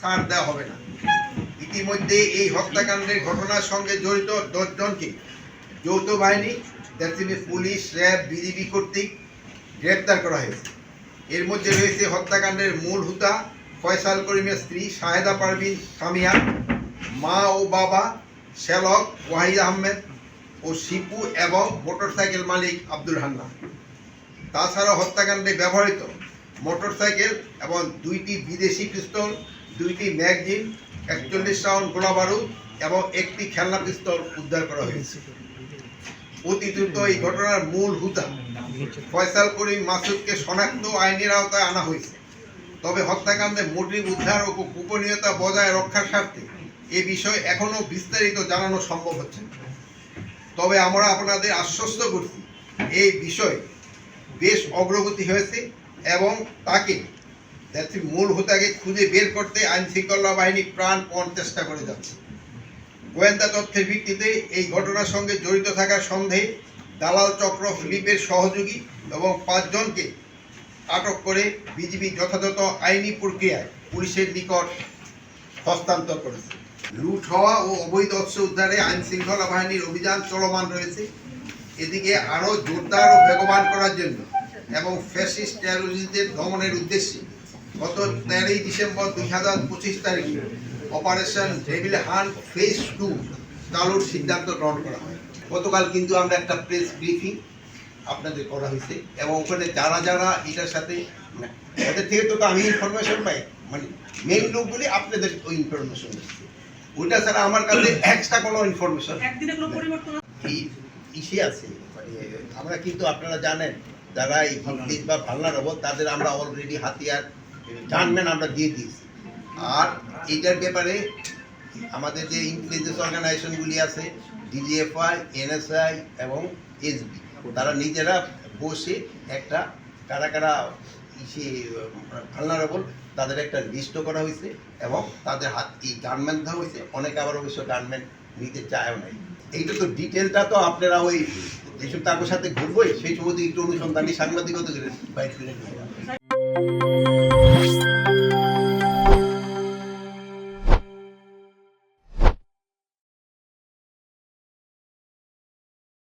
ছাড় দেওয়া হবে না। ইতিমধ্যে এই হত্যাকাণ্ডের ঘটনার সঙ্গে জড়িত 10 জনকে যৌথ বাহিনী পুলিশ, র্যাব, বিজিবি কর্তৃক গ্রেপ্তার করা হয়েছে। এর মধ্যে রয়েছে হত্যাকাণ্ডের মূল হুতা ফয়সাল করিমের স্ত্রী শাহেদা পারভিন সামিয়া, মা ও বাবা শ্যালক ওয়াহিদ আহমেদ ও শিপু এবং মোটরসাইকেল মালিক আব্দুল হান্নান। তাছাড়া হত্যাকাণ্ডে ব্যবহৃত মোটরসাইকেল এবং 2টি বিদেশি পিস্তল, 2টি ম্যাগজিন, 41 রাউন্ড গোলাবারুদ এবং 1টি খেলনা পিস্তল উদ্ধার করা হয়েছে। অতি দ্রুত এই ঘটনার মূল হুতা ফয়সাল করিম মাসুদকে শনাক্ত আইনের আওতায় আনা হয়েছে। তবে হত্যাকাণ্ডে মোটিভ উদ্ধার ও গোপনীয়তা বজায় রক্ষার স্বার্থে এ বিষয়ে এখনো বিস্তারিত জানানো সম্ভব হচ্ছে না। তবে আমরা আপনাদের আশ্বস্ত করছি এই বিষয়ে বেশ অগ্রগতি হয়েছে এবং তাকে মূল হুতাকে খুঁজে বের করতে আইন শৃঙ্খলা বাহিনী প্রাণপণ চেষ্টা করে যাচ্ছে। গোয়েন্দা তথ্যের ভিত্তিতে এই ঘটনার সঙ্গে জড়িত থাকার সন্দেহে দালাল চক্র ফিলিপের সহযোগী এবং 5 জনকে আটক করে বিজিবি যথাযথ আইনি প্রক্রিয়ায় পুলিশের নিকট হস্তান্তর করেছে। লুট হওয়া ও অবৈধ অস্ত্র উদ্ধারে আইন শৃঙ্খলা বাহিনীর অভিযান চলমান রয়েছে। এদিকে আরও জোরদার ও বেগবান করার জন্য এবং ফ্যাসিস্ট টেরোরিস্টদের দমনের উদ্দেশ্যে গত 13 ডিসেম্বর 2025 তারিখে অপারেশন ডেভিল হান্ট ফেজ 2 চালুর সিদ্ধান্ত গ্রহণ করা হয়। গতকাল কিন্তু আমরা একটা প্রেস ব্রিফিং আপনাদের করা হয়েছে এবং ওখানে যারা যারা এটার সাথে ওদের থেকে তো আমি ইনফরমেশন পাই, মানে মেইন লোকগুলি আপনাদের ওই ইনফরমেশন দিচ্ছে। ওইটা ছাড়া আমার কাছে এক্সট্রা কোনো ইনফরমেশন এই ইসে আছে। মানে আমরা কিন্তু আপনারা জানেন যারা এই হিন্দিস বা ভালনারেবল তাদের আমরা অলরেডি হাতিয়ার জানবেন আমরা দিয়ে দিয়েছি। আর এইটার ব্যাপারে আমাদের যে ইন্টেলিজেন্স অর্গানাইজেশনগুলি আছে ডিজিএফআই, এনএসআই এবং এসবি, তারা নিজেরা বসে একটা কারা কারা ইসে ভালনারেবল তাদের একটা লিস্টও করা হয়েছে এবং তাদের হাত এই গানম্যান দেওয়া হয়েছে। অনেকে আবার অবশ্য গানম্যান নিতে চায়ও নাই। এইটা তো ডিটেলটা তো আপনারা ওই যেসব তাদের সাথে ঘুরবই সেই সময় একটু অনুসন্ধানী সাংবাদিকতা করে বাইরে